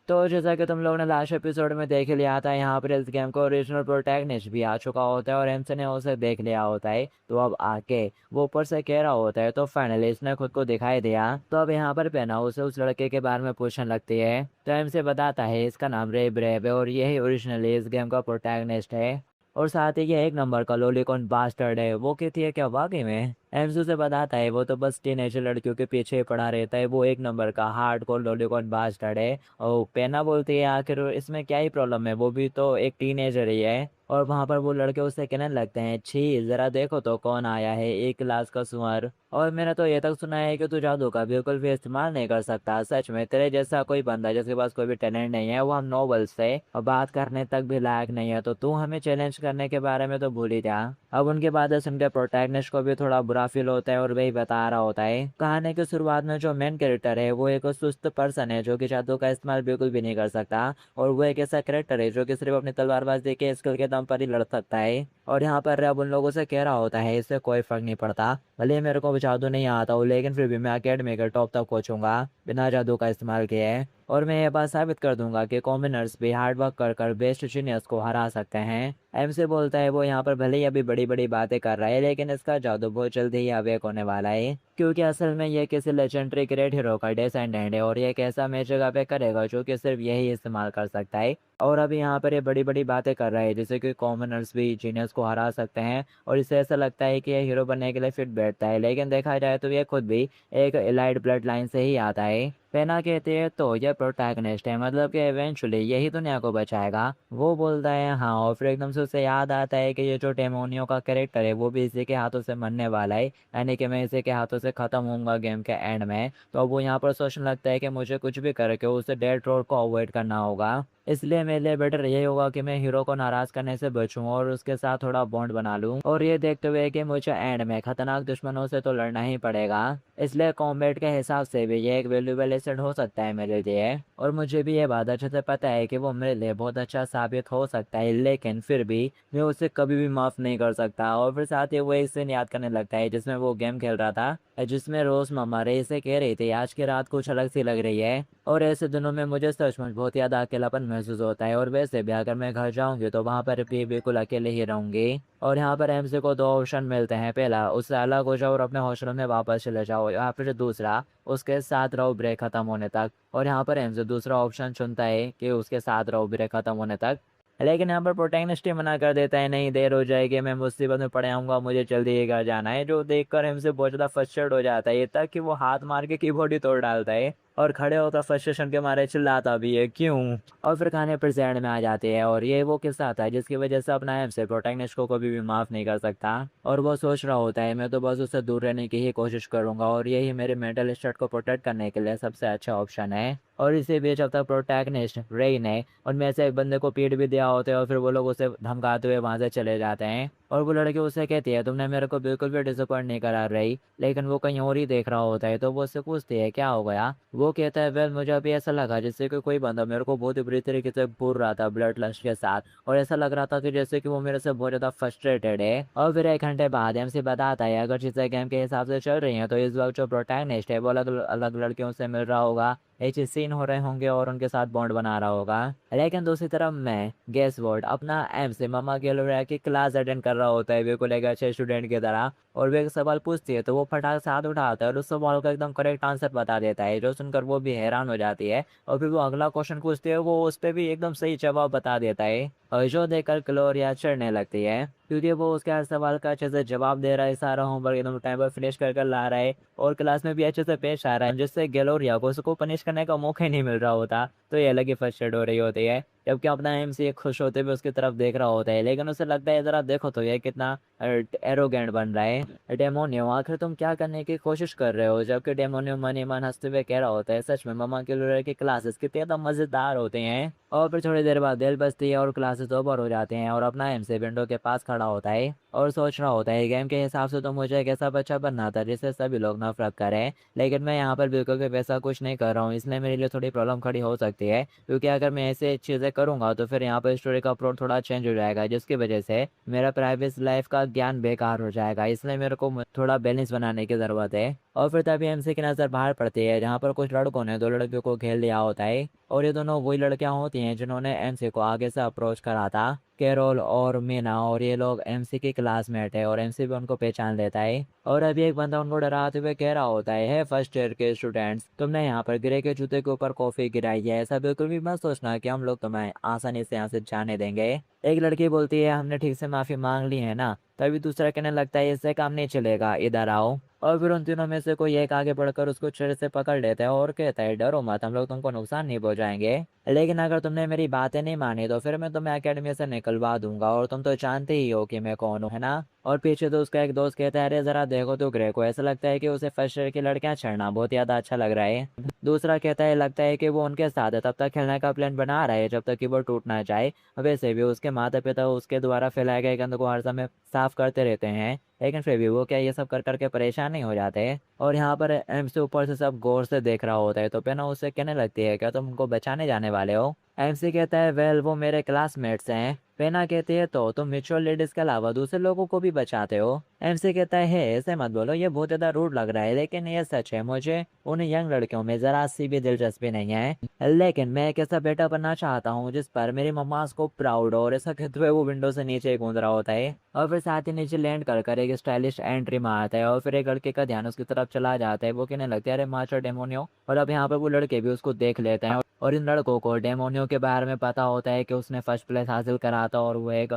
तो जैसा कि तुम लोगों ने लास्ट एपिसोड में देख लिया था, यहाँ पर इस गेम को ओरिजिनल प्रोटैगनिस्ट भी आ चुका होता है और एमसी ने उसे देख लिया होता है। तो अब आके वो ऊपर से कह रहा होता है, तो फाइनली इसने खुद को दिखाई दिया। तो अब यहाँ पर पहना उसे उस लड़के के बारे में पूछने लगती है। तो एमसी बताता है इसका नाम रे ब्रेव है और यही ओरिजिनली इस गेम का प्रोटैगनिस्ट है। और साथ ही ये एक नंबर का लोलीकॉन बास्टर्ड है। वो कहती है क्या वाकई में? एमसू से बताता है वो तो बस टीनेजर लड़कियों के पीछे ही पड़ा रहता है, वो एक नंबर का हार्डकोर लोलीकॉन बास्टर्ड है। और पेना बोलती है आखिर इसमें क्या ही प्रॉब्लम है, वो भी तो एक टीनेजर ही है। और वहां पर वो लड़के उससे कहने लगते हैं, छी जरा देखो तो कौन आया है, एक क्लास का सुअर। और मैंने तो ये तक सुना है कि तू जादू का बिल्कुल भी इस्तेमाल नहीं कर सकता। सच में तेरे जैसा कोई बंदा जिसके पास कोई भी टैलेंट नहीं है, वो हम नॉवल से और बात करने तक भी लायक नहीं है, तो तू हमें चैलेंज करने के बारे में तो भूल ही जा। अब उनके बाद उनके प्रोटैगनिस्ट को भी थोड़ा बुरा फील होता है और वही बता रहा होता है कहानी की शुरुआत में जो मेन कैरेक्टर है वो एक सुस्त पर्सन है जो कि जादू का इस्तेमाल बिल्कुल भी नहीं कर सकता। और वो एक ऐसा कैरेक्टर है जो कि सिर्फ अपनी तलवारबाजी के स्किल के दम पर ही लड़ सकता है। और यहाँ पर अब उन लोगों से कह रहा होता है इससे कोई फर्क नहीं पड़ता, भले ही मेरे को भी जादू नहीं आता हो, लेकिन फिर भी मैं अकेडमी के टॉप तक पहुंचूंगा बिना जादू का इस्तेमाल किए। और मैं ये बात साबित कर दूंगा कि कॉमनर्स भी हार्ड वर्क कर कर बेस्ट जीनियस को हरा सकते हैं। एम से बोलता है वो यहाँ पर भले ही अभी बड़ी बड़ी बातें कर रहा है, लेकिन इसका जादू बहुत जल्दी ही अवेक होने वाला है, क्योंकि असल में ये किसी लेजेंडरी ग्रेट हीरो का डिसेंडेंट है और ये एक ऐसा मैजिक अवेक करेगा जो कि सिर्फ यही इस्तेमाल कर सकता है। और अभी यहाँ पर ये बड़ी बड़ी बातें कर रहा है जैसे कि कॉमनर्स भी जीनियस को हरा सकते हैं, और इससे ऐसा लगता है कि ये हीरो बनने के लिए फिट बैठता है। लेकिन देखा जाए तो ये खुद भी एक एलाइड ब्लड लाइन से ही आता है। पेना कहते हैं तो ये प्रोटैगनिस्ट है, मतलब कि इवेंचुअली यही दुनिया को बचाएगा। वो बोलता है हाँ, और फिर एकदम से उसे याद आता है कि ये जो डेमोनियो का कैरेक्टर है वो भी इसी के हाथों से मरने वाला है, यानी कि मैं इसी के हाथों से खत्म होऊंगा गेम के एंड में। तो अब वो यहाँ पर सोचने लगता है कि मुझे कुछ भी करके उसे डेड रोड को अवॉइड करना होगा। इसलिए मेरे लिए बेटर यही होगा कि मैं हीरो को नाराज करने से बचूं और उसके साथ थोड़ा बॉन्ड बना लूं। और ये देखते हुए कि मुझे एंड में खतरनाक दुश्मनों से तो लड़ना ही पड़ेगा, इसलिए कॉम्बैट के हिसाब से भी ये एक वैल्यूएबल एसेट हो सकता है मेरे लिए। और मुझे भी ये बात अच्छे से पता है कि वो मेरे लिए बहुत अच्छा साबित हो सकता है, लेकिन फिर भी मैं उसे कभी भी माफ नहीं कर सकता। और फिर साथ ही वो एक सीन याद करने लगता है जिसमें वो गेम खेल रहा था, जिसमें रोज मम्मा रे से कह रही थी आज की रात कुछ अलग सी लग रही है। और ऐसे दिनों में मुझे सचमुच बहुत ज़्यादा अकेलापन महसूस होता है, और वैसे भी अगर मैं घर जाऊंगी तो वहां पर भी बिल्कुल अकेले ही रहूंगी। और यहाँ पर एमसी को दो ऑप्शन मिलते हैं, पहला उससे अलग हो जाओ और अपने हॉस्टल में वापस चले जाओ, या फिर दूसरा उसके साथ रहो ब्रेक खत्म होने तक। और यहाँ पर एमसी दूसरा ऑप्शन चुनता है कि उसके साथ रहो ब्रेक खत्म होने तक। लेकिन यहाँ पर प्रोटैगनिस्ट ही मना कर देता है, नहीं देर हो जाएगी, मैं मुसीबत में पड़े आऊंगा, मुझे जल्दी ही घर जाना है। जो देखकर एमसी बहुत ज़्यादा फ्रस्ट्रेट हो जाता है, ये तक कि वो हाथ मार के कीबोर्ड ही तोड़ डालता है और खड़े होकर फ्रस्ट्रेशन के मारे चिल्लाता भी है क्यों। और फिर खाने पर एंड में आ जाते हैं, और ये वो किस्सा था जिसकी वजह से अपना एम से प्रोटैगनिस्ट को कभी भी माफ नहीं कर सकता। और वो सोच रहा होता है मैं तो बस उससे दूर रहने की ही कोशिश करूंगा, और यही मेरे मेंटल स्टेट को प्रोटेक्ट करने के लिए सबसे अच्छा ऑप्शन है। और इसी बीच अब तक प्रोटैगनिस्ट रेन है उनमें से एक बंदे को पीट भी दिया होता है, और फिर वो लोग उसे धमकाते हुए वहां से चले जाते हैं। और वो लड़की उसे कहती है तुमने मेरे को बिल्कुल भी डिसअपॉइंट नहीं करा रही, लेकिन वो कहीं और ही देख रहा होता है। तो वो उससे पूछती है क्या हो गया। वो कहता है वेल मुझे अभी ऐसा लगा जैसे कि कोई बंदा मेरे को बहुत ही बुरी तरीके से घूर रहा था ब्लड लस्ट के साथ, और ऐसा लग रहा था कि जैसे कि वो मेरे से बहुत ज्यादा फ्रस्ट्रेटेड है। और फिर एक घंटे बाद एमसी बताता है अगर चीजें गेम के हिसाब से चल रही हैं तो इस वक्त जो प्रोटैगनिस्ट है वो अलग अलग लड़कियों से मिल रहा होगा, ऐसे सीन हो रहे होंगे और उनके साथ बॉन्ड बना रहा होगा। लेकिन दूसरी तरफ मैं गेस वर्ड अपना एम से मम्मा गैलोरिया की क्लास अटेंड कर रहा होता है बिल्कुल एक अच्छे स्टूडेंट की तरह। और वो एक सवाल पूछती है तो वो फटाक से हाथ उठाता है और उस सवाल का एकदम करेक्ट आंसर बता देता है, जो सुनकर वो भी हैरान हो जाती है। और फिर वो अगला क्वेश्चन पूछती है, वो उस पर भी एकदम सही जवाब बता देता है। और जो देखकर ग्लोरिया चढ़ने लगती है, क्योंकि वो उसके हर सवाल का अच्छे से जवाब दे रहा है, सारा होमवर्क एकदम टाइम पर फिनिश कर कर ला रहा है, और क्लास में भी अच्छे से पेश आ रहा है, जिससे ग्लोरिया को उसको पनिश करने का मौका ही नहीं मिल रहा होता। तो ये अलग ही फ्रस्ट्रेट हो रही होती है, जबकि अपना एमसी खुश होते हुए उसकी तरफ देख रहा होता है। लेकिन उसे लगता है जरा देखो तो ये कितना एरोगेंट बन रहा है। डेमोनियो आखिर तुम क्या करने की कोशिश कर रहे हो, जबकि डेमोनियो मन ही मन हंसते हुए कह रहा होता है सच में मम्मा के लोरे की क्लासेस कितने ज्यादा मजेदार होते हैं। और फिर थोड़ी देर बाद बेल बजती है और क्लासेस ओवर हो जाते हैं, और अपना एमसी विंडो के पास खड़ा होता है और सोच रहा होता है गेम के हिसाब से तो मुझे एक ऐसा बच्चा बनना था जिससे सभी लोग नफरत करें, लेकिन मैं यहाँ पर बिल्कुल भी वैसा कुछ नहीं कर रहा हूँ, इसलिए मेरे लिए थोड़ी प्रॉब्लम खड़ी हो सकती है। क्योंकि अगर मैं ऐसे चीज़ें करूँगा तो फिर यहाँ पर स्टोरी का प्लॉट थोड़ा चेंज हो जाएगा, जिसकी वजह से मेरा प्राइवेट लाइफ का ज्ञान बेकार हो जाएगा, इसलिए मेरे को थोड़ा बैलेंस बनाने की ज़रूरत है। और फिर तभी एमसी की नज़र बाहर पड़ती है जहाँ पर कुछ लड़कों ने दो लड़कियों को घेर लिया होता है और ये दोनों वही लड़कियां होती हैं जिन्होंने एमसी को आगे से अप्रोच करा था। कैरोल और मीना और ये लोग एमसी की क्लासमेट है और एमसी भी उनको पहचान लेता है और अभी एक बंदा उनको डराते हुए कह रहा होता है, फर्स्ट ईयर के स्टूडेंट्स, तुमने यहाँ पर ग्रे के जूते के ऊपर कॉफी गिराई है, ऐसा बिल्कुल भी मत सोचना कि हम लोग तुम्हें आसानी से यहाँ से जाने देंगे। एक लड़की बोलती है, हमने ठीक से माफी मांग ली है ना। तभी दूसरा कहने लगता है, इससे काम नहीं चलेगा, इधर आओ। और फिर उन तीनों में से कोई एक आगे बढ़कर उसको छुरी से पकड़ लेता है और कहता है, डरो मत, हम लोग तुमको नुकसान नहीं पहुंचाएंगे, लेकिन अगर तुमने मेरी बातें नहीं मानी तो फिर मैं तुम्हें एकेडमी से निकलवा दूंगा और तुम तो जानते ही हो कि मैं कौन हूँ, है ना। और पीछे तो उसका एक दोस्त कहता है, अरे जरा देखो तो ग्रे को, ऐसा लगता है कि उसे फर्स्ट ईयर की लड़कियां छेड़ना बहुत ज्यादा अच्छा लग रहा है। दूसरा कहता है, लगता है कि वो उनके साथ है, तब तक खेलने का प्लान बना रहा है जब तक कि वो टूट ना जाए। वैसे भी उसके माता पिता उसके द्वारा फैलाए गए गंद को हर समय साफ करते रहते हैं, लेकिन फिर भी वो क्या ये सब कर करके परेशान नहीं हो जाते। और यहाँ पर एम से ऊपर से सब गौर से देख रहा होता है तो पेना उससे कहने लगती है, क्या तुम उनको बचाने जाने वाले हो। एमसी कहता है, वेल वो मेरे क्लासमेट्स हैं। पेना कहती है, तो तुम मिच्योर लेडीज के अलावा दूसरे लोगों को भी बचाते हो। एमसी कहता है, ऐसे मत बोलो, ये बहुत ज्यादा रूड लग रहा है, लेकिन ये सच है, मुझे उन यंग लड़कियों में जरा सी भी दिलचस्पी नहीं है, लेकिन मैं एक ऐसा बेटा बनना चाहता हूँ जिस पर मेरी मम्मा को प्राउड हो। और ऐसा कहते हुए वो विंडो से नीचे कूद रहा होता है और फिर साथ ही नीचे लैंड कर कर एक स्टाइलिश एंट्री मारता है और फिर एक लड़के का ध्यान उसकी तरफ चला जाता है। वो कहने लगता है, अरे मास्टर डेमोनियो। और अब यहाँ पर वो लड़के भी उसको देख लेते हैं और इन लड़कों को डेमोनियो के बारे में पता होता है कि उसने फर्स्ट प्लेस हासिल करा था और वो एक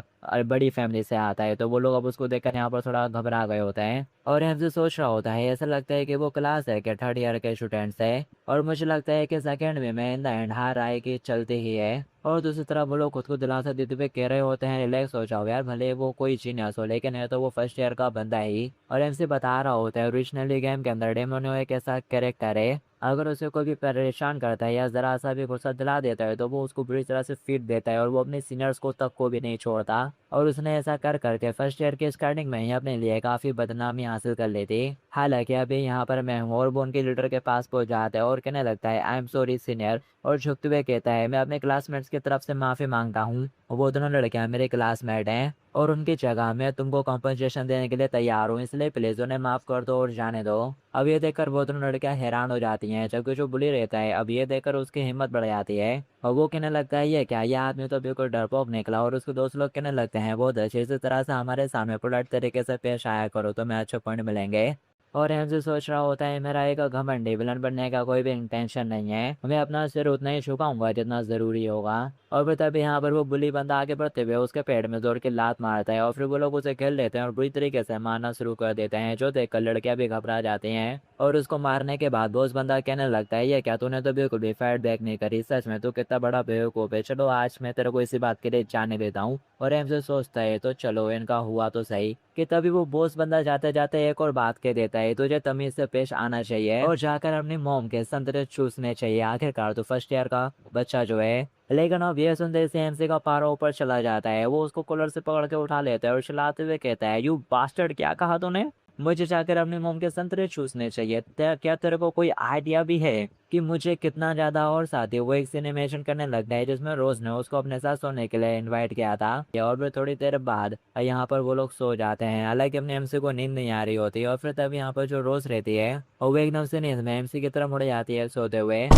बड़ी फैमिली से आता है। तो वो लोग अब उसको देखकर यहाँ पर थोड़ा घबरा गए होते हैं और हमसे सोच रहा होता है, ऐसा लगता है कि वो क्लास है कि थर्ड ईयर के स्टूडेंट्स है और मुझे लगता है कि सेकेंड में इन द एंड हार आएगी, चलती ही है। और दूसरी तरफ वो लोग खुद को दिलासा देते हुए कह रहे होते हैं, रिलैक्स हो जाओ यार, भले वो कोई जीनियस हो लेकिन है तो वो फर्स्ट ईयर का बंदा ही। और एमसी बता रहा होता है, ओरिजिनली गेम के अंदर डेमोनियो एक ऐसा कैरेक्टर है, अगर उसे कोई भी परेशान करता है या जरा सा भी गुस्सा दिला देता है तो वो उसको बुरी तरह से फीड देता है और वो अपने सीनियर्स को तक को भी नहीं छोड़ता। और उसने ऐसा कर करके फर्स्ट ईयर के स्टार्टिंग में ही अपने लिए काफी बदनामी हासिल कर ली थी। हालांकि अभी यहाँ पर मैं हूँ और वो उनके लीडर के पास पहुंच जाता है और कहने लगता है, आई एम सॉरी सीनियर। और झुकते हुए कहता है, मैं अपने क्लासमेट्स की तरफ से माफी मांगता हूँ, वो दोनों लड़कियां मेरे क्लासमेट हैं और उनकी जगह मैं तुमको कॉम्पनसेशन देने के लिए तैयार हूँ, इसलिए प्लीज उन्हें माफ कर दो और जाने दो। अब ये देखकर वो दोनों लड़कियां हैरान हो जाती हैं, जबकि जो बुली रहता है अब ये देखकर उसकी हिम्मत बढ़ जाती है और वो कहने लगता है, ये क्या, ये आदमी तो बिल्कुल डरपोक निकला। और उसके दोस्त लोग कहने लगते हैं, बहुत अच्छी इसी तरह से हमारे सामने पोलाइट तरीके से पेश आया करो तो मैं अच्छे पॉइंट मिलेंगे। और एमजे सोच रहा होता है, मेरा एक घमंडी विलन बनने का कोई भी इंटेंशन नहीं है, मैं अपना सिर उतना ही झुकाऊंगा जितना जरूरी होगा। और फिर तभी यहाँ पर वो बुली बंदा आगे बढ़ते हुए उसके पेट में जोर की लात मारता है और फिर वो लोग उसे खेल लेते हैं और बुरी तरीके से मारना शुरू कर देते हैं, जो देखकर लड़कियां भी घबरा जाती हैं। और उसको मारने के बाद बोस बंदा कहने लगता है, ये क्या, तूने तो बिल्कुल भी फाइट बैक नहीं करी, सच में तू कितना बड़ा बेवकूफ है, चलो आज मैं तेरे को इसी बात के लिए जाने देता हूँ। और एमजे सोचता है, तो चलो इनका हुआ तो सही। कि तभी वो बॉस बंदा जाते जाते एक और बात कह देता है, तुझे तमीज से पेश आना चाहिए और जाकर अपनी मोम के संतरे चूसने चाहिए, आखिरकार तो फर्स्ट ईयर का बच्चा जो है। लेकिन अब ये सुनते ही एमसी का पारा ऊपर चला जाता है, वो उसको कॉलर से पकड़ के उठा लेता है और चिल्लाते हुए कहता है, यू बास्टर्ड, क्या कहा तूने, मुझे जाकर अपने मोम के संतरे चूसने चाहिए, क्या तेरे को कोई आइडिया भी है कि मुझे कितना ज्यादा। और साथ ही वो एक सीन इमेजिन करने लगता है जिसमें रोज ने उसको अपने साथ सोने के लिए इनवाइट किया था। और फिर थोड़ी देर बाद यहाँ पर वो लोग सो जाते हैं, हालांकि अपने एमसी को नींद नहीं आ रही होती। और फिर तब यहाँ पर जो रोज रहती है और वो एकदम से नींद में एमसी की तरफ मुड़ जाती है सोते हुए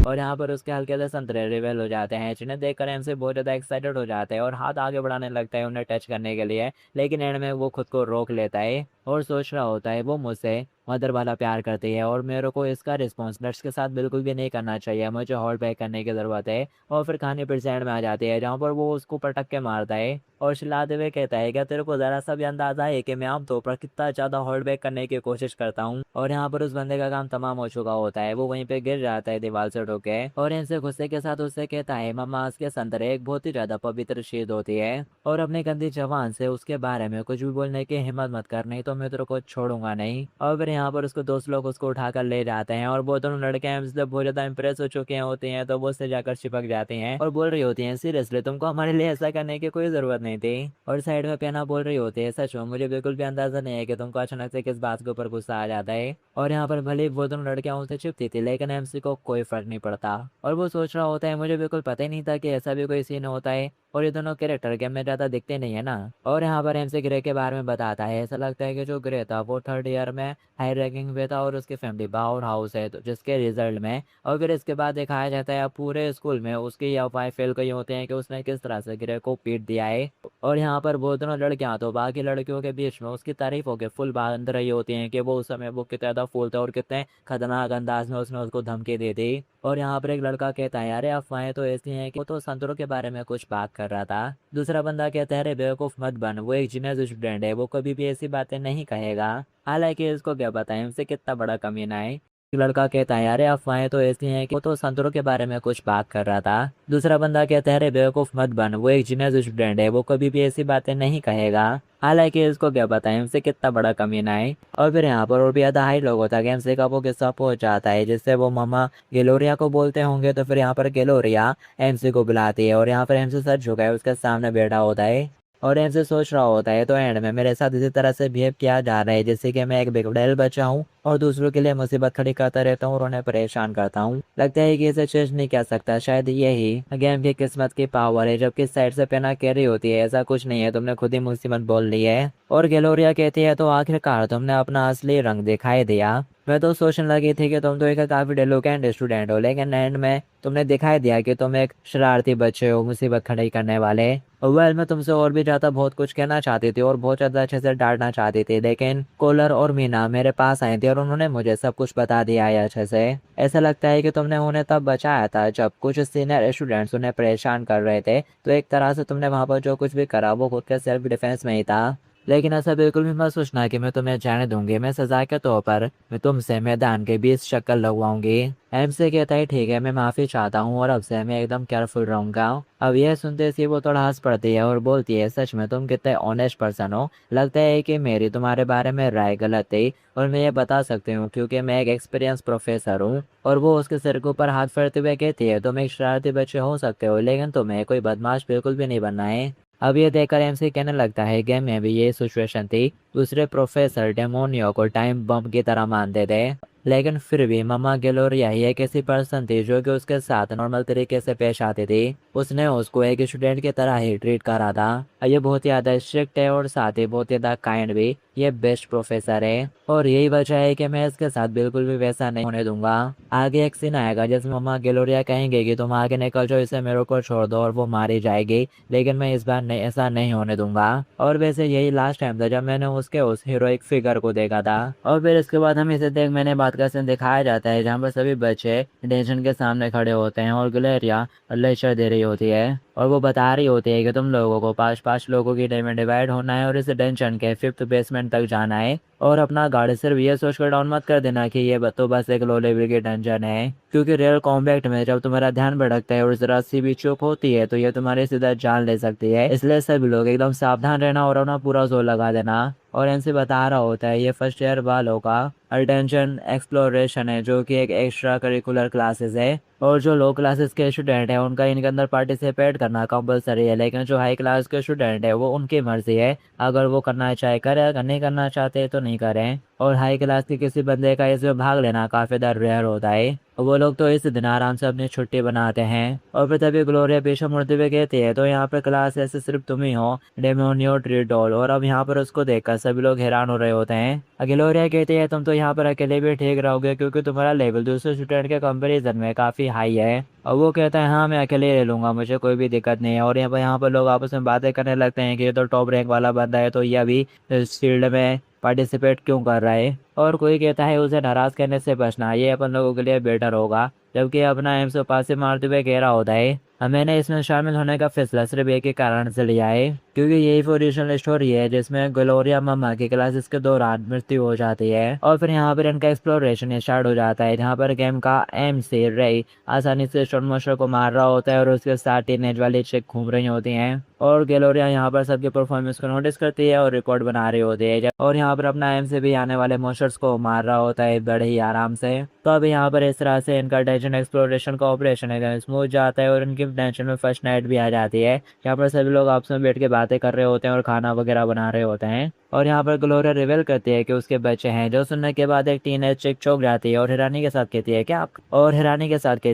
और यहाँ पर उसके हल्के से संतरे रिवेल हो जाते हैं, जिन्हें देखकर एमसी बहुत ज्यादा एक्साइटेड हो जाते हैं और हाथ आगे बढ़ाने लगता है उन्हें टच करने के लिए, लेकिन एंड में वो खुद को रोक लेता है और सोच रहा होता है, वो मुझसे मदर वाला प्यार करती है और मेरे को इसका रिस्पॉन्स नट्स के साथ बिल्कुल भी नहीं करना चाहिए, मुझे होल्ड बैक करने की ज़रूरत है। और फिर कहानी फिर से एंड में आ जाती है जहाँ पर वो उसको पटक के मारता है और चिल्लाते हुए कहता है, क्या तेरे को ज़रा सा भी अंदाजा है कि मैं आमतौर पर कितना ज़्यादा होल्ड बैक करने की कोशिश करता हूँ। और यहाँ पर उस बंदे का काम तमाम हो चुका होता है, वो वहीं पे गिर जाता है दीवार से ठोके और इनसे गुस्से के साथ उससे कहता है, मम्मा उसके संतरे एक बहुत ही ज़्यादा पवित्र चीज होती है और अपनी गंदी जबान से उसके बारे में कुछ भी बोलने की हिम्मत मत कर, नहीं तो मैं तेरे को छोड़ूंगा नहीं। और फिर यहाँ पर उसको दोस्त लोग उसको उठाकर ले जाते हैं और वो दोनों लड़के हमसे बहुत ज्यादा इंप्रेस हो चुके होते हैं, तो वो उससे जाकर चिपक जाती हैं और बोल रही होती हैं, सीरियसली तुमको हमारे लिए ऐसा करने की कोई जरूरत नहीं थी। और साइड में पियाना बोल रही होती है, सच में मुझे बिल्कुल भी अंदाजा नहीं है कि तुमको अचानक से किस बात के ऊपर गुस्सा आ जाता है। और यहाँ पर भले वो दोनों लड़कियां उनसे चिपती थी लेकिन एमसी को कोई फर्क नहीं पड़ता और वो सोच रहा होता है, मुझे बिल्कुल पता ही नहीं था कि ऐसा भी कोई सीन होता है और ये दोनों कैरेक्टर गेम में ज्यादा दिखते नहीं है ना। और यहाँ पर एमसी ग्रे के बारे में बताता है, ऐसा लगता है कि जो ग्रे था वो थर्ड ईयर में हाई रैंकिंग पे था और उसकी फैमिली पावर हाउस है, तो जिसके रिजल्ट में और फिर इसके बाद दिखाया जाता है अब पूरे स्कूल में उसकी अफवाहें फैल गई होते हैं कि उसने किस तरह से ग्रे को पीट दिया है। और यहाँ पर वो दोनों लड़कियां तो बाकी लड़कियों के बीच में उसकी तारीफों के फुल बांध रही होती हैं कि वो उस समय वो कितना ज़्यादा फूल था और कितने खतरनाक अंदाज में उसने उसको धमकी दी थी। और यहाँ पर एक लड़का कहता है अरे अफवाहें तो ऐसी हैं कि वो तो संतरों के बारे में कुछ बात कर रहा था। दूसरा बंदा कहता है अरे बेवकूफ मत बन, वो एक जीनियस स्टूडेंट है, वो कभी भी ऐसी बातें नहीं कहेगा। हालांकि इसको क्या पता है हमसे कितना बड़ा कमीना है। एक लड़का कहता है अरे अफवाहें तो ऐसी हैं कि वो तो संतरों के बारे में कुछ बात कर रहा था। दूसरा बंदा कहता है अरे बेवकूफ मत बन, वो एक जीनियस स्टूडेंट है, वो कभी भी ऐसी बातें नहीं कहेगा। हालांकि इसको क्या पता है हमसे कितना बड़ा कमीना है। और फिर यहाँ पर और भी ज्यादा हाई लोग होता है, एमसी का वो किस्सा पहुंच जाता है जिससे वो मामा गेलोरिया को बोलते होंगे, तो फिर यहाँ पर गेलोरिया एमसी को बुलाती है और यहाँ पर एमसी सच चुका है उसके सामने बैठा होता है और एमसी सोच रहा होता है तो एंड में मेरे साथ इसी तरह से बिहेव किया जा रहा है जैसे कि मैं एक बिगड़ैल बच्चा हूँ और दूसरों के लिए मुसीबत खड़ी करता रहता हूँ और उन्हें परेशान करता हूँ। लगता है कि इसे चेंज नहीं कर सकता, शायद यही गेम की किस्मत की पावर है, जबकि साइड से पेना कह रही होती है ऐसा कुछ नहीं है, तुमने खुद ही मुसीबत बोल ली है। और गेलोरिया कहती है तो आखिरकार तुमने अपना असली रंग दिखाई दिया। मैं तो सोचने लगी थी कि तुम तो एक काफी डेलोकेंट स्टूडेंट हो, लेकिन एंड में तुमने दिखाई दिया कि तुम एक शरारती बच्चे हो, मुसीबत खड़ी करने वाले। वेल मैं तुमसे और भी ज्यादा बहुत कुछ कहना चाहती थी और बहुत ज्यादा अच्छे से डांटना चाहती थी, लेकिन कोलर और मीना मेरे पास आई थी और उन्होंने मुझे सब कुछ बता दिया है अच्छे से। ऐसा लगता है कि तुमने उन्हें तब बचाया था जब कुछ सीनियर स्टूडेंट्स उन्हें परेशान कर रहे थे, तो एक तरह से तुमने वहां पर जो कुछ भी करा वो खुद के सेल्फ डिफेंस में ही था। लेकिन ऐसा बिल्कुल भी मत सोचना कि मैं तुम्हें जाने दूंगी, मैं सजा के तौर पर मैं तुमसे मैदान के बीच चक्कर लगवाऊंगी। एम से कहता है ठीक है, मैं माफी चाहता हूँ और अब से मैं एकदम केयरफुल रहूंगा। अब यह सुनते ही वो थोड़ा हंस पड़ती है और बोलती है सच में तुम कितने ऑनेस्ट पर्सन हो, लगता है कि मेरी तुम्हारे बारे में राय गलत थी और मैं ये बता सकती हूँ क्योंकि मैं एक एक्सपीरियंस प्रोफेसर हूँ। और वो उसके सिर के ऊपर हाथ फेरते हुए कहती है तुम एक शरारती बच्चे हो सकते हो लेकिन तुम्हें कोई बदमाश बिल्कुल भी नहीं बनना है। अब ये देखकर एमसी कहने लगता है गेम में भी ये सिचुएशन थी, दूसरे प्रोफेसर डेमोनियो को टाइम बम की तरह मानते थे, लेकिन फिर भी ममा गेलोरिया ही एक ऐसी पर्सन थी जो कि उसके साथ नॉर्मल तरीके से पेश आती थी। उसने उसको एक स्टूडेंट की तरह ही ट्रीट करा था। ये बहुत ज्यादा स्ट्रिक्ट है और साथ ही बहुत ज्यादा काइंड भी। ये बेस्ट प्रोफेसर है और यही वजह है कि मैं इसके साथ बिल्कुल भी वैसा नहीं होने दूंगा। आगे एक सीन आएगा जिसमें मम्मा गेलोरिया कहेंगे कि तुम आगे निकल जाओ, इसे मेरे को छोड़ दो और वो मारी जाएगी, लेकिन मैं इस बार नहीं, ऐसा नहीं होने दूंगा। और वैसे यही लास्ट टाइम था जब मैंने उसके उस हीरोइक फिगर को देखा था। और फिर इसके बाद हम इसे देख मैंने बात का सीन दिखाया जाता है जहाँ पर सभी बच्चे डेंशन के सामने खड़े होते हैं और गलेरिया लेक्चर दे रही होती है और वो बता रही होती है कि तुम लोगों को 5-5 लोगों की टीम में डिवाइड होना है और इस डेंशन के 5th बेसमेंट तक जाना है और अपना गाड़ी सिर्फ ये सोचकर डाउन मत कर देना कि ये तो बस एक लो लेवल की डंजन है, क्योंकि रियल कॉम्बैट में जब तुम्हारा ध्यान भटकता है और जरा सी भी चूक होती है तो ये तुम्हारी सीधा जान ले सकती है, इसलिए सभी लोग एकदम सावधान रहना और अपना पूरा जोर लगा देना। और एनसी बता रहा होता है ये फर्स्ट ईयर वालों का अटेंशन एक्सप्लोरेशन है जो कि एक एक्स्ट्रा करिकुलर क्लासेस है और जो लो क्लासेस के स्टूडेंट है उनका इनके अंदर पार्टिसिपेट करना कंपलसरी है, लेकिन जो हाई क्लास के स्टूडेंट है वो उनकी मर्जी है, अगर वो करना चाहे करें, अगर नहीं करना चाहते तो नहीं करें। और हाई क्लास के किसी बंदे का इसमें भाग लेना काफी रेयर होता है, वो लोग तो इस दिन आराम से अपनी छुट्टी बनाते हैं। और फिर तभी ग्लोरिया पीछे मुड़ते हुए कहती है तो यहाँ पे क्लास ऐसे सिर्फ तुम ही हो डेमोनियो ट्रीडोल, और अब यहाँ पर उसको देखकर सभी लोग हैरान हो रहे होते हैं। ग्लोरिया कहती है तुम तो यहाँ पर अकेले भी ठीक रहोगे क्योंकि तुम्हारा लेवल दूसरे स्टूडेंट के कंपेरिजन में काफी हाई है। और वो कहता है हाँ मैं अकेले ले लूंगा, मुझे कोई भी दिक्कत नहीं है। और यहाँ पर लोग आपस में बातें करने लगते हैं कि ये तो टॉप रैंक वाला बंदा है तो ये अभी इस फील्ड में पार्टिसिपेट क्यों कर रहा है। और कोई कहता है उसे नाराज करने से बचना ये अपन लोगों के लिए बेटर होगा, जबकि अपना एम से पासे मारते हुए कह रहा होता है मैंने इसमें शामिल होने का फैसला सिर्फ एक ही कारण से लिया है क्योंकि यही वो ओरिजिनल स्टोरी है जिसमें ग्लोरिया मम्मा की क्लासेस के दौरान मृत्यु हो जाती है। और फिर यहाँ पर इनका एक्सप्लोरेशन स्टार्ट हो जाता है जहाँ पर गेम का एम से रे आसानी से स्टोन मोस्टर को मार रहा होता है और उसके साथ टीनेज वाली चिक घूम रही होती हैं और ग्लोरिया यहाँ पर सबके परफॉर्मेंस को नोटिस करती है और रिकॉर्ड बना रही होती है और यहाँ पर अपना एम से भी आने वाले मोस्टर्स को मार रहा होता है बड़े ही आराम से। तो अभी यहाँ पर इस तरह से इनका टेंशन एक्सप्लोरेशन का ऑपरेशन है स्मूथ जाता है और इनकी टेंशन में फर्स्ट नाइट भी आ जाती है जहाँ पर सभी लोग आपस में बैठ के बातें कर रहे होते हैं और खाना वगैरह बना रहे होते हैं। और यहाँ पर ग्लोरिया रिवील करती है कि उसके बच्चे हैं। जो सुनने के बाद एक टीनेज चिक चौंक जाती है और हिरानी के साथ कहती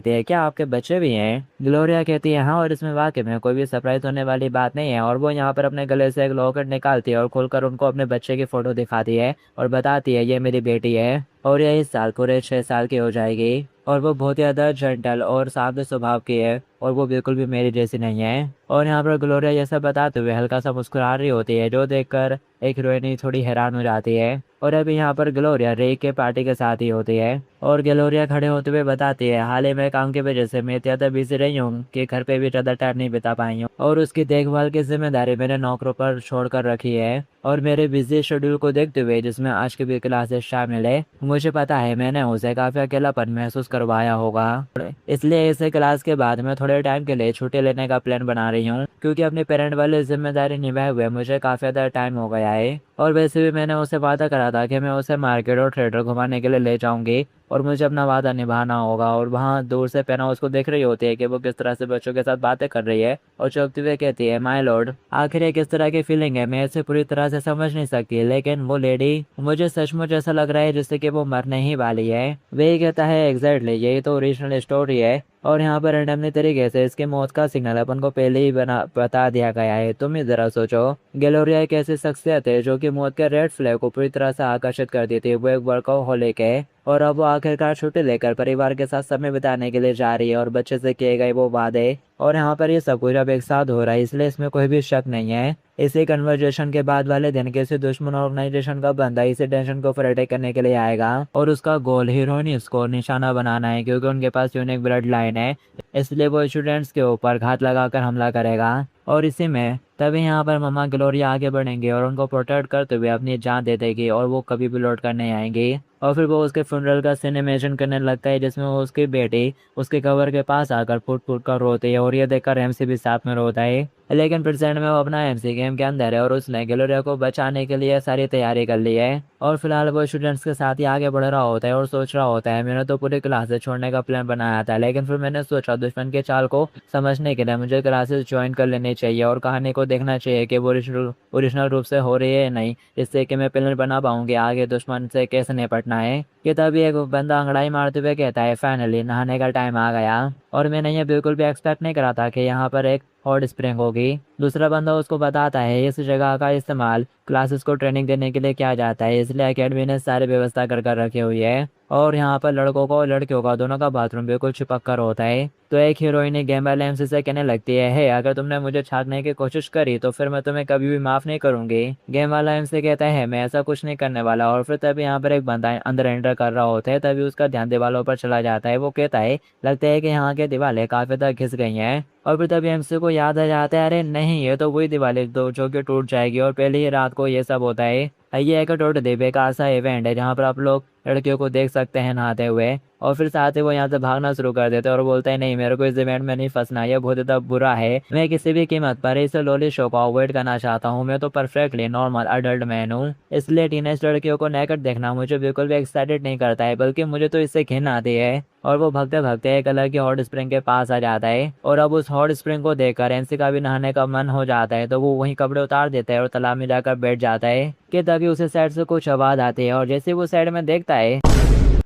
है क्या आपके बच्चे भी हैं? ग्लोरिया कहती है हाँ, और इसमें वाकई में कोई भी सरप्राइज होने वाली बात नहीं है। और वो यहाँ पर अपने गले से एक लॉकेट निकालती है और खोलकर उनको अपने बच्चे की फोटो दिखाती है और बताती है ये मेरी बेटी है और ये इस साल पूरे 6 साल की हो जाएगी और वो बहुत ही ज़्यादा जेंटल और शांत स्वभाव की है और वो बिल्कुल भी मेरी जैसी नहीं है। और यहाँ पर ग्लोरिया ये सब बताते हुए हल्का सा मुस्कुरा रही होती है, जो देखकर एक हीरोइनी थोड़ी हैरान हो जाती है। और अभी यहाँ पर ग्लोरिया रे के पार्टी के साथ ही होती है और ग्लोरिया खड़े होते हुए बताती है हाल ही में काम की वजह से मैं इतना बिजी रही हूँ कि घर पे भी ज़्यादा टाइम नहीं बिता पाई हूँ और उसकी देखभाल की जिम्मेदारी मेरे नौकरों पर छोड़ कर रखी है। और मेरे बिजी शेड्यूल को देखते हुए जिसमें आज की भी क्लासेस शामिल है, मुझे पता है मैंने उसे काफी अकेलापन महसूस करवाया होगा, इसलिए इस क्लास के बाद मैं थोड़े टाइम के लिए छुट्टी लेने का प्लान बना रही हूँ क्योंकि अपनी पेरेंट वाली जिम्मेदारी निभाए हुए मुझे काफी ज्यादा टाइम हो गया है। और वैसे भी मैंने उसे वादा करा था कि मैं उसे मार्केट और थिएटर घुमाने के लिए ले जाऊंगी और मुझे अपना वादा निभाना होगा। और वहाँ दूर से पेना उसको देख रही होती है कि वो किस तरह से बच्चों के साथ बातें कर रही है और चौंकते हुए कहती है माय लॉर्ड, आखिर ये किस तरह की फीलिंग है मैं इसे पूरी तरह से समझ नहीं सकती, लेकिन वो लेडी मुझे सचमुच ऐसा लग रहा है जैसे कि वो मरने ही वाली है। वही कहता है एग्जैक्टली यही तो ओरिजिनल स्टोरी है और यहाँ पर रैंडमली तरीके से इसके मौत का सिग्नल अपन को पहले ही बता दिया गया है। तुम ही जरा सोचो, ग्लोरिया एक ऐसी शख्सियत है जो कि मौत के रेड फ्लैग को पूरी तरह से आकर्षित करती थी। वो एक वर्कaholic है और अब वो आखिरकार छुट्टी लेकर परिवार के साथ समय बिताने के लिए जा रही है और बच्चे से किए गए वो वादे और यहाँ पर ये सब कुछ अब एक साथ हो रहा है, इसलिए इसमें कोई भी शक नहीं है। इसी कन्वर्जेशन के बाद वाले दिन किसी दुश्मन ऑर्गेनाइजेशन का बंदा इसी टेंशन को ओवरटेक करने के लिए आएगा और उसका गोल हीरोइनिस को निशाना बनाना है क्योंकि उनके पास यूनिक ब्लड लाइन है, इसलिए वो स्टूडेंट्स के ऊपर घात लगाकर हमला करेगा। और इसी में तभी यहाँ पर मम्मा ग्लोरिया आगे बढ़ेंगे और उनको प्रोटेक्ट करते हुए अपनी जान दे देगी और वो कभी भी लौट कर नहीं आएंगी। और फिर वो उसके फ्यूनरल का सीन इमेजिन करने लगता है जिसमें वो उसकी बेटी उसके कवर के पास आकर फुट फुट कर रोती है और ये देखकर एमसी भी साथ में रोता है। लेकिन प्रेजेंट में वो अपना एमसी गेम के अंदर है और उसने ग्लोरिया को बचाने के लिए सारी तैयारी कर ली है और फिलहाल वो स्टूडेंट्स के साथ ही आगे बढ़ रहा होता है और सोच रहा होता है मैंने तो पूरी क्लासेस छोड़ने का प्लान बनाया था, लेकिन फिर मैंने सोचा दुश्मन के चाल को समझने के लिए मुझे क्लासेस ज्वाइन कर लेनी चाहिए और कहानी को देखना चाहिए कि वो ओरिजिनल रूप से हो रही है नहीं, जिससे कि मैं प्लान बना पाऊंगी आगे दुश्मन से कैसे निपटना है। कि तभी एक बंदा अंगड़ाई मारते हुए कहता है फाइनली नहाने का टाइम आ गया। और मैंने ये बिल्कुल भी एक्सपेक्ट नहीं करा था कि यहाँ पर एक हॉट स्प्रिंग होगी। दूसरा बंदा उसको बताता है इस जगह का इस्तेमाल क्लासेस को ट्रेनिंग देने के लिए किया जाता है, इसलिए एकेडमी ने सारी व्यवस्था कर कर रखी हुई है और यहाँ पर लड़कों को और लड़कियों का दोनों का बाथरूम बिल्कुल चिपक कर होता है। तो एक हीरोइन गेम वाले एमसी से कहने लगती है हे अगर तुमने मुझे छाटने की कोशिश करी तो फिर मैं तुम्हें कभी भी माफ नहीं करूंगी। गेम वाला एमसी कहता है मैं ऐसा कुछ नहीं करने वाला। और फिर तभी यहाँ पर एक बंदा अंदर एंटर कर रहा होता है, तभी उसका ध्यान दीवारों पर चला जाता है। वो कहता है लगता है कि यहाँ की दीवारें काफी तक घिस गई हैं। और फिर तभी एमसी को याद आ जाता है अरे नहीं ये तो वही दीवारें दो जो कि टूट जाएगी और पहले ही रात को ये सब होता है। ये एक टोटली बेकार सा इवेंट है जहाँ पर आप लोग लड़कियों को देख सकते हैं नहाते हुए। और फिर साथ ही वो यहाँ से भागना शुरू कर देते हैं और बोलते हैं नहीं मेरे को इस इवेंट में नहीं फंसना, ये बहुत ज़्यादा बुरा है, मैं किसी भी कीमत पर इस लोली शो को अवॉइड करना चाहता हूँ, मैं तो परफेक्टली नॉर्मल अडल्ट मैन हूँ, इसलिए टीनेज लड़कियों को नेकेड देखना मुझे बिल्कुल भी एक्साइटेड नहीं करता है, बल्कि मुझे तो इससे घिन आती है। और वो भागते भागते एक अलग की हॉट स्प्रिंग के पास आ जाता है और अब उस हॉट स्प्रिंग को देखकर एनसी का भी नहाने का मन हो जाता है, तो वो वहीं कपड़े उतार देता है और तालाब में जाकर बैठ जाता है। कि तभी उसे साइड से कुछ आवाज आती है और जैसे वो साइड में देखता है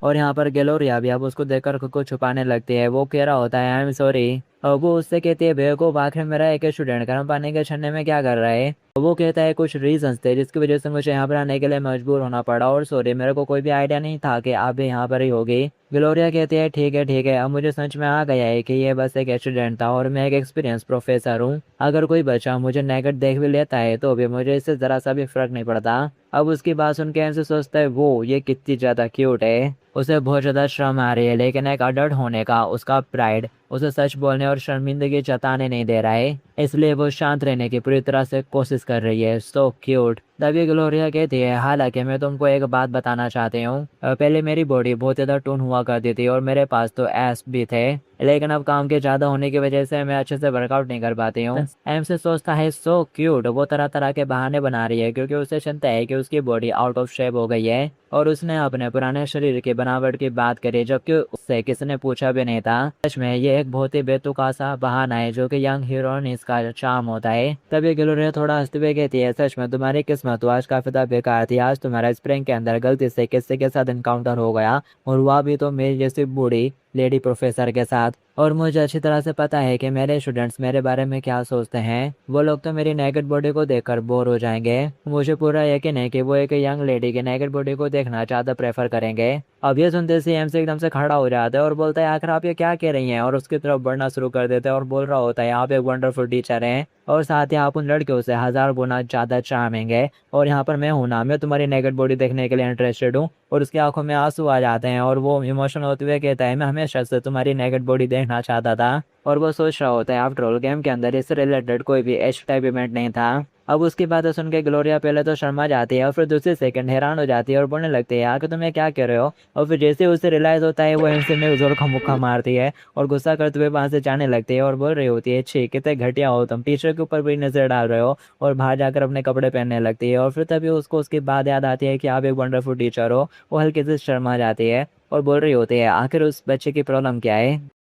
और यहाँ पर ग्लोरिया भी अब उसको देखकर खुद को छुपाने लगती है। वो कह रहा होता है आई एम सॉरी और वो उससे कहती है बेवकूफ आखिर मेरा एक स्टूडेंट गर्म पानी के छन्ने में क्या कर रहा है। वो कहता है कुछ रीजंस थे जिसकी वजह से मुझे यहाँ पर आने के लिए मजबूर होना पड़ा और सॉरी मेरे को कोई भी आइडिया नहीं था कि आप भी यहाँ पर ही होगी। ग्लोरिया कहती है ठीक है अब मुझे समझ में आ गया है कि ये बस एक स्टूडेंट था और मैं एक एक्सपीरियंस प्रोफेसर हूँ, अगर कोई बच्चा मुझे नेकेड देख भी लेता है तो भी मुझे इससे जरा सा भी फर्क नहीं पड़ता। अब उसकी बात सुन के ऐसे सोचता है वो ये कितनी ज्यादा क्यूट है, उसे बहुत ज्यादा शर्म आ रही है, लेकिन एक अडल्ट होने का उसका प्राइड उसे सच बोलने और शर्मिंदगी जताने नहीं दे रहा है, इसलिए वो शांत रहने की पूरी तरह से कोशिश कर रही है। So cute. तभी ग्लोरिया कहती है हालांकि मैं तुमको एक बात बताना चाहती हूँ, पहले मेरी बॉडी बहुत ज्यादा टून हुआ करती थी और मेरे पास तो एस भी थे, लेकिन अब काम के ज़्यादा होने की वजह से मैं अच्छे से वर्कआउट नहीं कर पाती हूँ। एम से सोचता है सो क्यूट, वो तरह तरह के बहाने बना रही है क्योंकि उसे चिंता है कि उसकी बॉडी आउट ऑफ शेप हो गई है और उसने अपने पुराने शरीर की बनावट की बात करी जबकि उससे किसी ने पूछा भी नहीं था। सच में ये एक बहुत ही बेतुका सा बहाना है जो कि यंग हीरोइन का चार्म होता है। तभी ग्लोरिया थोड़ा हंसते हुए कहती है, सच में तुम्हारी किस्मत तो आज काफी ज्यादा बेकार थी। आज तुम्हारा स्प्रिंग के अंदर गलती से किसी के साथ इनकाउंटर हो गया और वह भी तो मेरी जैसी बूढ़ी लेडी प्रोफेसर के साथ। और मुझे अच्छी तरह से पता है कि मेरे स्टूडेंट्स मेरे बारे में क्या सोचते हैं। वो लोग तो मेरी नेकेड बॉडी को देखकर बोर हो जाएंगे। मुझे पूरा यकीन है कि वो एक यंग लेडी की नेकेड बॉडी को देखना ज्यादा प्रेफर करेंगे। अब ये सुनते से एम से एकदम से खड़ा हो जाता है और बोलता है, आखिर आप ये क्या कह रही हैं? और उसकी तरफ बढ़ना शुरू कर देता है और बोल रहा होता है, आप एक वंडरफुल टीचर हैं और साथ ही आप उन लड़कियों से 1000 गुना ज्यादा चार्मिंग है। और यहाँ पर मैं हूँ ना, मैं तुम्हारी नेकेड बॉडी देखने के लिए इंटरेस्टेड हूँ। और उसकी आंखों में आंसू आ जाते हैं और वो इमोशनल होते हुए कहता है, मैं हमेशा से तुम्हारी नेकेड बॉडी देखना चाहता था। और वो सोच रहा होता है आफ्टर ऑल गेम के अंदर इससे रिलेटेड कोई भी एच टाइप इवेंट नहीं था। अब उसकी बातें सुन के ग्लोरिया पहले तो शर्मा जाती है और फिर दूसरी सेकंड हैरान हो जाती है और बोलने लगती है, आके तुम्हें क्या कह रहे हो? और फिर जैसे उसे रियलाइज होता है वो इनसे में जोर का मुक्का मारती है और गुस्सा करते हुए वहां से जाने लगती है और बोल रही होती है, छी कितने घटिया हो तुम, टीचर के ऊपर भी नजर डाल रहे हो। और बाहर जाकर अपने कपड़े पहनने लगती है और फिर तभी उसको उसकी बात याद आती है कि आप एक वंडरफुल टीचर हो। वो हल्की से शर्मा जाती है और बोल रही होती है, आखिर उस बच्चे की प्रॉब्लम क्या है?